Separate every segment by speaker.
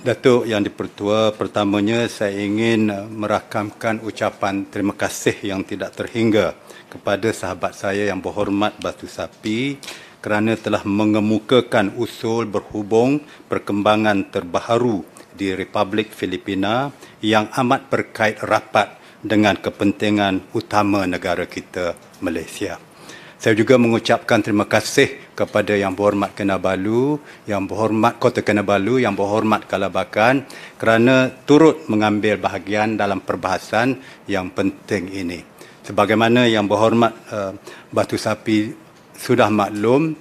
Speaker 1: Datuk Yang di-Pertua, pertamanya saya ingin merakamkan ucapan terima kasih yang tidak terhingga kepada sahabat saya yang berhormat Batu Sapi kerana telah mengemukakan usul berhubung perkembangan terbaru di Republik Filipina yang amat berkait rapat dengan kepentingan utama negara kita, Malaysia. Saya juga mengucapkan terima kasih kepada Yang Berhormat Kinabalu, Yang Berhormat Kota Kinabalu, Yang Berhormat Kalabakan kerana turut mengambil bahagian dalam perbahasan yang penting ini. Sebagaimana Yang Berhormat Batu Sapi sudah maklum,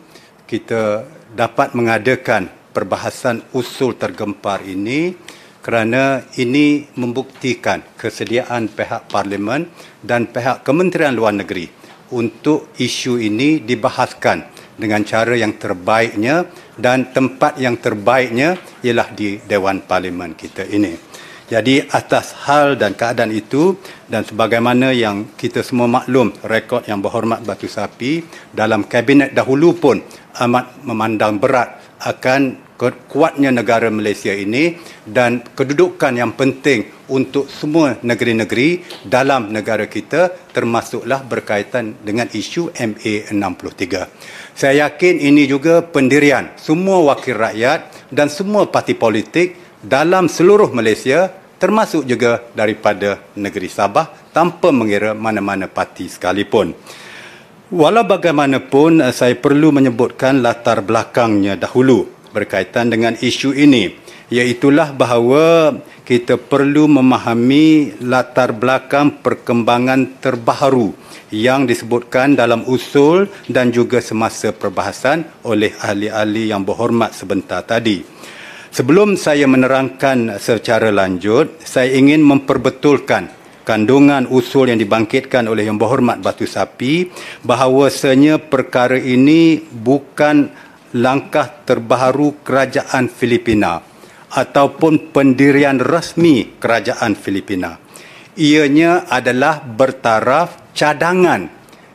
Speaker 1: kita dapat mengadakan perbahasan usul tergempar ini kerana ini membuktikan kesediaan pihak Parlimen dan pihak Kementerian Luar Negeri untuk isu ini dibahaskan dengan cara yang terbaiknya, dan tempat yang terbaiknya ialah di Dewan Parlimen kita ini. Jadi atas hal dan keadaan itu, dan sebagaimana yang kita semua maklum, rekod Yang Berhormat Batu Sapi dalam kabinet dahulu pun amat memandang berat akan kuatnya negara Malaysia ini dan kedudukan yang penting untuk semua negeri-negeri dalam negara kita, termasuklah berkaitan dengan isu MA63. Saya yakin ini juga pendirian semua wakil rakyat dan semua parti politik dalam seluruh Malaysia, termasuk juga daripada negeri Sabah, tanpa mengira mana-mana parti sekalipun. Walau bagaimanapun, saya perlu menyebutkan latar belakangnya dahulu berkaitan dengan isu ini, iaitulah bahawa kita perlu memahami latar belakang perkembangan terbaru yang disebutkan dalam usul dan juga semasa perbahasan oleh ahli-ahli yang berhormat sebentar tadi. Sebelum saya menerangkan secara lanjut, saya ingin memperbetulkan kandungan usul yang dibangkitkan oleh Yang Berhormat Batu Sapi bahawasanya perkara ini bukan langkah terbaru kerajaan Filipina ataupun pendirian rasmi kerajaan Filipina. Ianya adalah bertaraf cadangan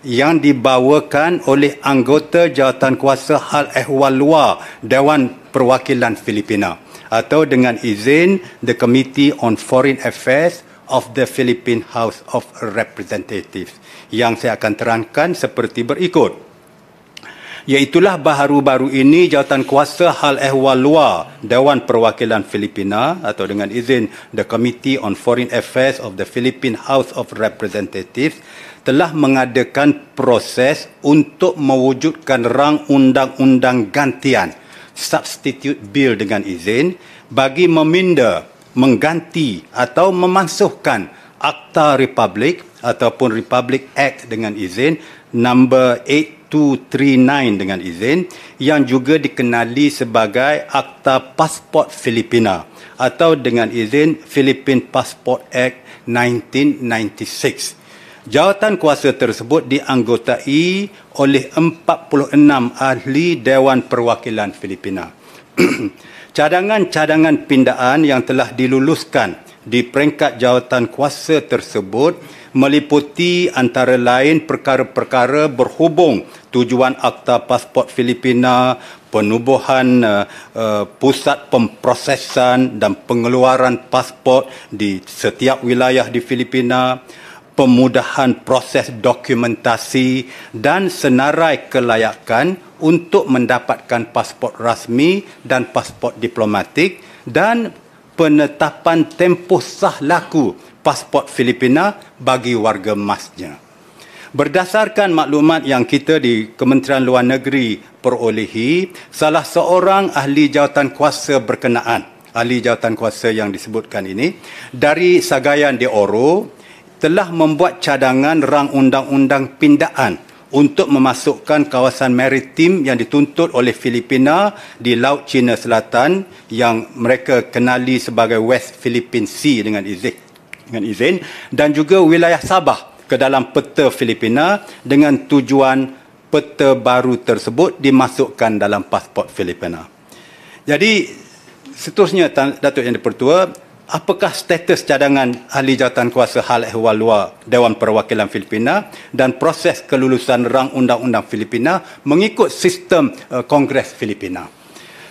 Speaker 1: yang dibawakan oleh anggota Jawatankuasa Hal Ehwal Luar Dewan Perwakilan Filipina atau dengan izin The Committee on Foreign Affairs of the Philippine House of Representatives, yang saya akan terangkan seperti berikut. Iaitulah baru-baru ini Jawatankuasa Hal Ehwal Luar Dewan Perwakilan Filipina atau dengan izin The Committee on Foreign Affairs of the Philippine House of Representatives telah mengadakan proses untuk mewujudkan rang undang-undang gantian, substitute bill dengan izin, bagi meminda, mengganti atau memansuhkan Akta Republik ataupun Republic Act dengan izin nombor 8239 dengan izin, yang juga dikenali sebagai Akta Pasport Filipina atau dengan izin Philippine Passport Act 1996. Jawatankuasa tersebut dianggotai oleh 46 ahli Dewan Perwakilan Filipina. Cadangan-cadangan pindaan yang telah diluluskan di peringkat jawatankuasa tersebut meliputi antara lain perkara-perkara berhubung tujuan Akta Pasport Filipina, penubuhan pusat pemprosesan dan pengeluaran pasport di setiap wilayah di Filipina, pemudahan proses dokumentasi dan senarai kelayakan untuk mendapatkan pasport rasmi dan pasport diplomatik, dan penetapan tempoh sah laku pasport Filipina bagi warga emasnya. Berdasarkan maklumat yang kita di Kementerian Luar Negeri perolehi, salah seorang ahli jawatankuasa berkenaan, ahli jawatankuasa yang disebutkan ini, dari Sagayan de Oro, telah membuat cadangan rang undang-undang pindaan untuk memasukkan kawasan maritim yang dituntut oleh Filipina di Laut Cina Selatan yang mereka kenali sebagai West Philippine Sea dengan izin, dan juga wilayah Sabah ke dalam peta Filipina dengan tujuan peta baru tersebut dimasukkan dalam pasport Filipina. Jadi seterusnya, Datuk Yang di-Pertua, apakah status cadangan ahli jawatankuasa Hal Ehwal Luar Dewan Perwakilan Filipina dan proses kelulusan rang undang-undang Filipina mengikut sistem Kongres Filipina?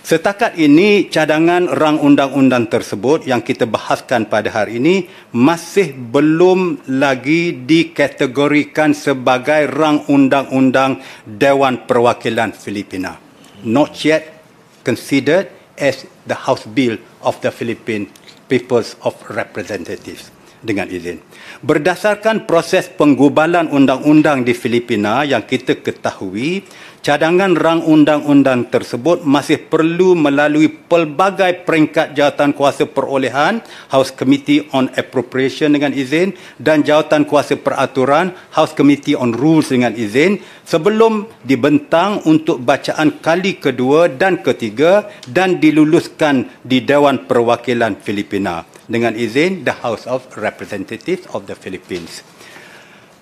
Speaker 1: Setakat ini, cadangan rang undang-undang tersebut yang kita bahaskan pada hari ini masih belum lagi dikategorikan sebagai rang undang-undang Dewan Perwakilan Filipina. Not yet considered as the House Bill of the Philippine People's of Representatives. Dengan izin. Berdasarkan proses penggubalan undang-undang di Filipina yang kita ketahui, cadangan rang undang-undang tersebut masih perlu melalui pelbagai peringkat jawatan kuasa perolehan, House Committee on Appropriation dengan izin, dan jawatan kuasa peraturan, House Committee on Rules dengan izin, sebelum dibentang untuk bacaan kali kedua dan ketiga dan diluluskan di Dewan Perwakilan Filipina dengan izin the House of Representatives of the Philippines.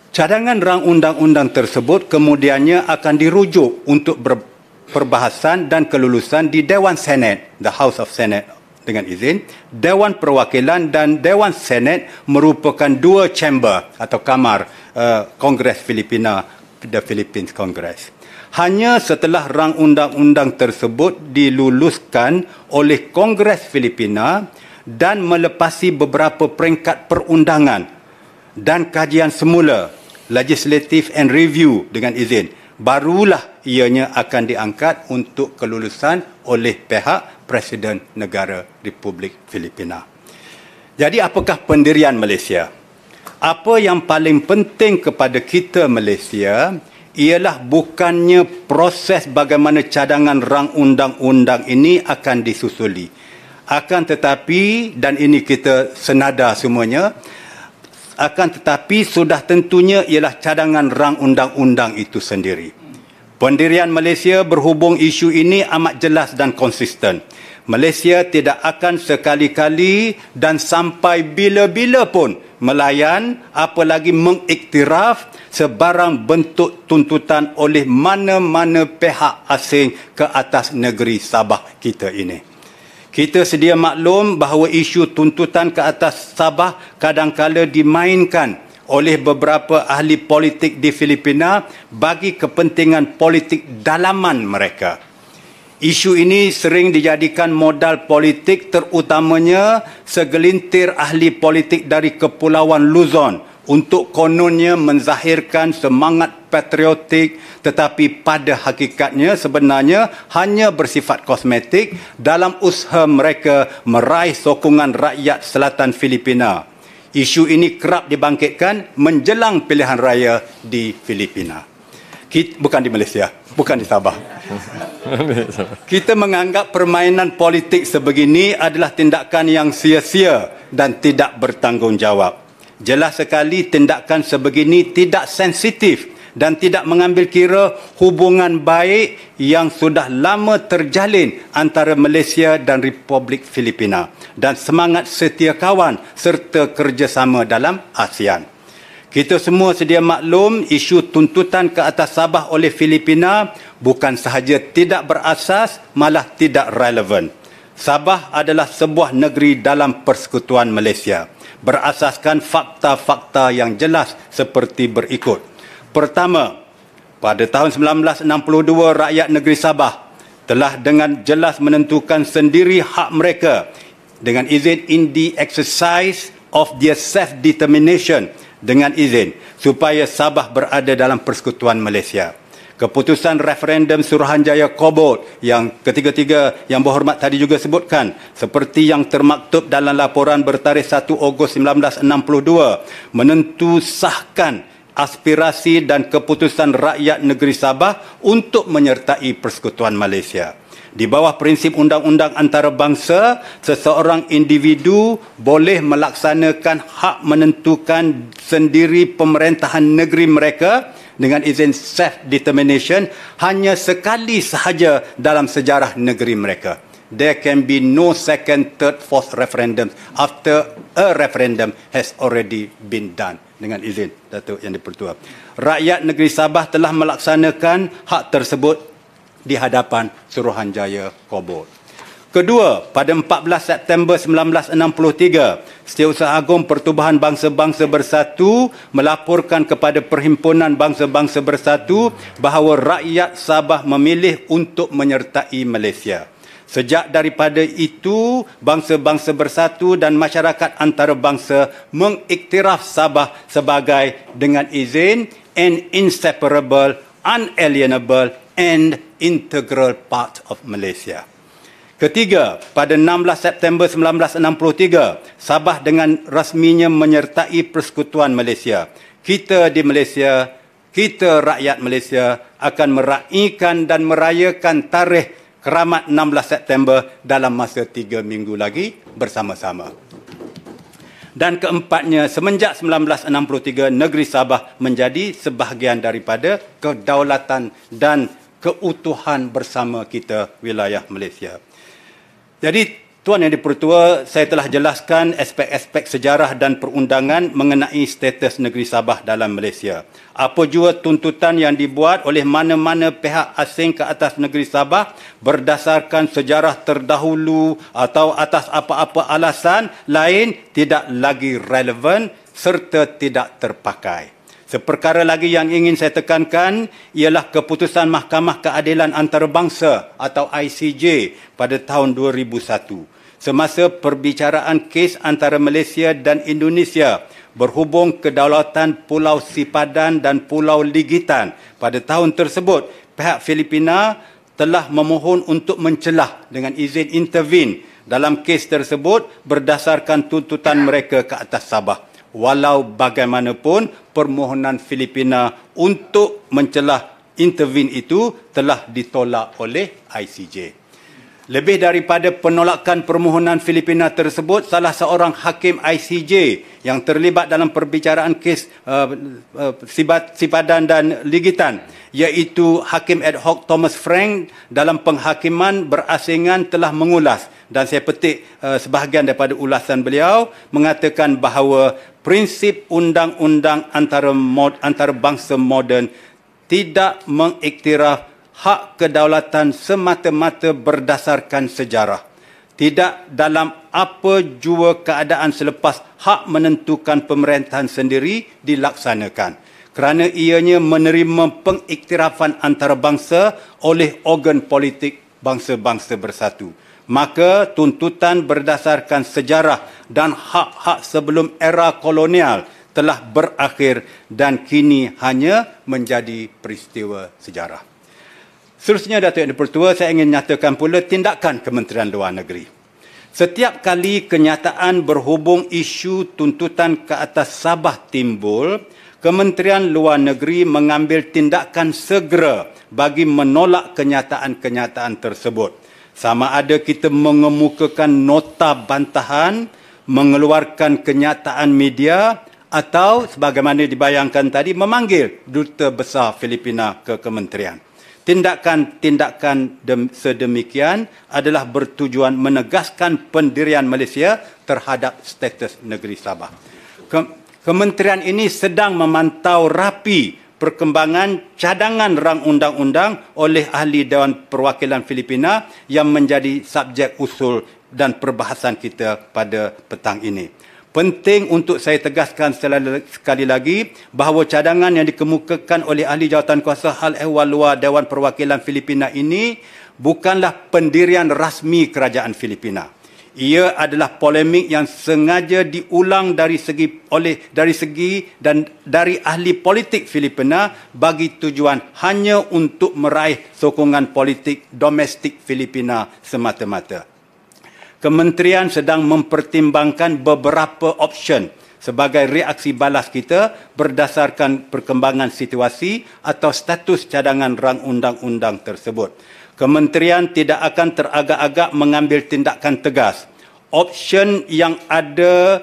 Speaker 1: Cadangan rang undang-undang tersebut kemudiannya akan dirujuk untuk perbahasan dan kelulusan di Dewan Senate, the House of Senate dengan izin. Dewan Perwakilan dan Dewan Senate merupakan dua chamber atau kamar Kongres Filipina, the Philippines Congress. Hanya setelah rang undang-undang tersebut diluluskan oleh Kongres Filipina dan melepasi beberapa peringkat perundangan dan kajian semula, legislative and review dengan izin, barulah ianya akan diangkat untuk kelulusan oleh pihak Presiden Negara Republik Filipina. Jadi apakah pendirian Malaysia? Apa yang paling penting kepada kita Malaysia ialah bukannya proses bagaimana cadangan rang undang-undang ini akan disusuli. Akan tetapi, dan ini kita senada semuanya, akan tetapi sudah tentunya ialah cadangan rang undang-undang itu sendiri. Pendirian Malaysia berhubung isu ini amat jelas dan konsisten. Malaysia tidak akan sekali-kali dan sampai bila-bila pun melayan apalagi mengiktiraf sebarang bentuk tuntutan oleh mana-mana pihak asing ke atas negeri Sabah kita ini. Kita sedia maklum bahawa isu tuntutan ke atas Sabah kadangkala dimainkan oleh beberapa ahli politik di Filipina bagi kepentingan politik dalaman mereka. Isu ini sering dijadikan modal politik terutamanya segelintir ahli politik dari Kepulauan Luzon untuk kononnya menzahirkan semangat patriotik tetapi pada hakikatnya sebenarnya hanya bersifat kosmetik dalam usaha mereka meraih sokongan rakyat selatan Filipina. Isu ini kerap dibangkitkan menjelang pilihan raya di Filipina. Bukan di Malaysia, bukan di Sabah. Kita menganggap permainan politik sebegini adalah tindakan yang sia-sia dan tidak bertanggungjawab. Jelas sekali tindakan sebegini tidak sensitif dan tidak mengambil kira hubungan baik yang sudah lama terjalin antara Malaysia dan Republik Filipina dan semangat setia kawan serta kerjasama dalam ASEAN. Kita semua sedia maklum isu tuntutan ke atas Sabah oleh Filipina bukan sahaja tidak berasas, malah tidak relevan. Sabah adalah sebuah negeri dalam persekutuan Malaysia, berasaskan fakta-fakta yang jelas seperti berikut. Pertama, pada tahun 1962 rakyat negeri Sabah telah dengan jelas menentukan sendiri hak mereka dengan izin in the exercise of their self-determination dengan izin supaya Sabah berada dalam persekutuan Malaysia. Keputusan referendum Suruhanjaya Kobot yang ketiga-tiga yang berhormat tadi juga sebutkan seperti yang termaktub dalam laporan bertarikh 1 Ogos 1962 menentusahkan aspirasi dan keputusan rakyat negeri Sabah untuk menyertai persekutuan Malaysia. Di bawah prinsip undang-undang antarabangsa, seseorang individu boleh melaksanakan hak menentukan sendiri pemerintahan negeri mereka dengan izin self-determination hanya sekali sahaja dalam sejarah negeri mereka. There can be no second, third, fourth referendum after a referendum has already been done. Dengan izin Datuk Yang di-Pertua. Rakyat negeri Sabah telah melaksanakan hak tersebut di hadapan Suruhanjaya Kobot. Kedua, pada 14 September 1963, Setiausaha Agung Pertubuhan Bangsa-Bangsa Bersatu melaporkan kepada Perhimpunan Bangsa-Bangsa Bersatu bahawa rakyat Sabah memilih untuk menyertai Malaysia. Sejak daripada itu, bangsa-bangsa bersatu dan masyarakat antarabangsa mengiktiraf Sabah sebagai dengan izin an inseparable, unalienable and integral part of Malaysia. Ketiga, pada 16 September 1963, Sabah dengan rasminya menyertai Persekutuan Malaysia. Kita di Malaysia, kita rakyat Malaysia akan meraihkan dan merayakan tarikh Keramat 16 September dalam masa 3 minggu lagi bersama-sama. Dan keempatnya, semenjak 1963, negeri Sabah menjadi sebahagian daripada kedaulatan dan keutuhan bersama kita wilayah Malaysia. Jadi, Tuan Yang di-Pertua, saya telah jelaskan aspek-aspek sejarah dan perundangan mengenai status negeri Sabah dalam Malaysia. Apa jua tuntutan yang dibuat oleh mana-mana pihak asing ke atas negeri Sabah berdasarkan sejarah terdahulu atau atas apa-apa alasan lain tidak lagi relevan serta tidak terpakai. Seperkara lagi yang ingin saya tekankan ialah keputusan Mahkamah Keadilan Antarabangsa atau ICJ pada tahun 2001 semasa perbicaraan kes antara Malaysia dan Indonesia berhubung kedaulatan Pulau Sipadan dan Pulau Ligitan. Pada tahun tersebut, pihak Filipina telah memohon untuk mencelah dengan izin intervene dalam kes tersebut berdasarkan tuntutan mereka ke atas Sabah. Walau bagaimanapun, permohonan Filipina untuk mencelah intervene itu telah ditolak oleh ICJ. Lebih daripada penolakan permohonan Filipina tersebut, salah seorang hakim ICJ yang terlibat dalam perbicaraan kes Sipadan dan Ligitan, iaitu Hakim Ad Hoc Thomas Frank, dalam penghakiman berasingan telah mengulas, dan saya petik sebahagian daripada ulasan beliau, mengatakan bahawa prinsip undang-undang antarabangsa moden tidak mengiktiraf hak kedaulatan semata-mata berdasarkan sejarah. Tidak dalam apa jua keadaan selepas hak menentukan pemerintahan sendiri dilaksanakan. Kerana ianya menerima pengiktirafan antarabangsa oleh organ politik bangsa-bangsa bersatu. Maka tuntutan berdasarkan sejarah dan hak-hak sebelum era kolonial telah berakhir dan kini hanya menjadi peristiwa sejarah. Seterusnya, Datuk Yang di-Pertua, saya ingin nyatakan pula tindakan Kementerian Luar Negeri. Setiap kali kenyataan berhubung isu tuntutan ke atas Sabah timbul, Kementerian Luar Negeri mengambil tindakan segera bagi menolak kenyataan-kenyataan tersebut. Sama ada kita mengemukakan nota bantahan, mengeluarkan kenyataan media, atau sebagaimana dibayangkan tadi, memanggil Duta Besar Filipina ke kementerian. Tindakan-tindakan sedemikian adalah bertujuan menegaskan pendirian Malaysia terhadap status negeri Sabah. Kementerian ini sedang memantau rapi perkembangan cadangan rang undang-undang oleh Ahli Dewan Perwakilan Filipina yang menjadi subjek usul dan perbahasan kita pada petang ini. Penting untuk saya tegaskan sekali lagi bahawa cadangan yang dikemukakan oleh Ahli Jawatankuasa Hal Ehwal Luar Dewan Perwakilan Filipina ini bukanlah pendirian rasmi kerajaan Filipina. Ia adalah polemik yang sengaja diulang dari segi dan dari ahli politik Filipina bagi tujuan hanya untuk meraih sokongan politik domestik Filipina semata-mata. Kementerian sedang mempertimbangkan beberapa option sebagai reaksi balas kita berdasarkan perkembangan situasi atau status cadangan rang undang-undang tersebut. Kementerian tidak akan teragak-agak mengambil tindakan tegas. Option yang ada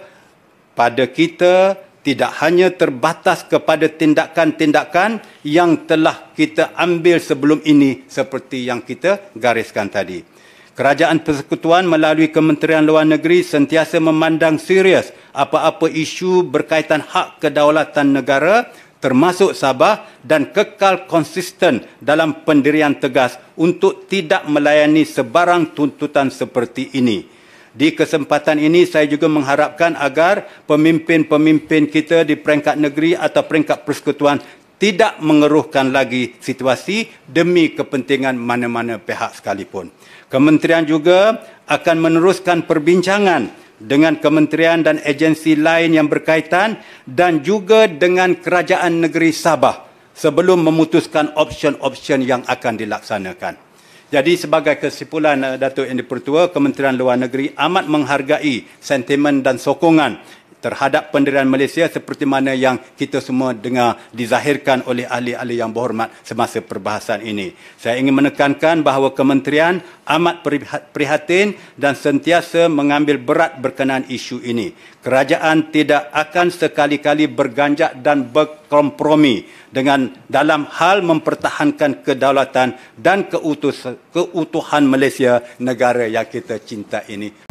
Speaker 1: pada kita tidak hanya terbatas kepada tindakan-tindakan yang telah kita ambil sebelum ini seperti yang kita gariskan tadi. Kerajaan Persekutuan melalui Kementerian Luar Negeri sentiasa memandang serius apa-apa isu berkaitan hak kedaulatan negara termasuk Sabah dan kekal konsisten dalam pendirian tegas untuk tidak melayani sebarang tuntutan seperti ini. Di kesempatan ini saya juga mengharapkan agar pemimpin-pemimpin kita di peringkat negeri atau peringkat persekutuan tidak mengeruhkan lagi situasi demi kepentingan mana-mana pihak sekalipun. Kementerian juga akan meneruskan perbincangan dengan kementerian dan agensi lain yang berkaitan dan juga dengan kerajaan negeri Sabah sebelum memutuskan option-option yang akan dilaksanakan. Jadi sebagai kesimpulan Datuk Yang di-Pertua, Kementerian Luar Negeri amat menghargai sentimen dan sokongan terhadap pendirian Malaysia seperti mana yang kita semua dengar dizahirkan oleh ahli-ahli yang berhormat semasa perbahasan ini. Saya ingin menekankan bahawa kementerian amat prihatin dan sentiasa mengambil berat berkenaan isu ini. Kerajaan tidak akan sekali-kali berganjak dan berkompromi dengan dalam hal mempertahankan kedaulatan dan keutuhan Malaysia, negara yang kita cinta ini.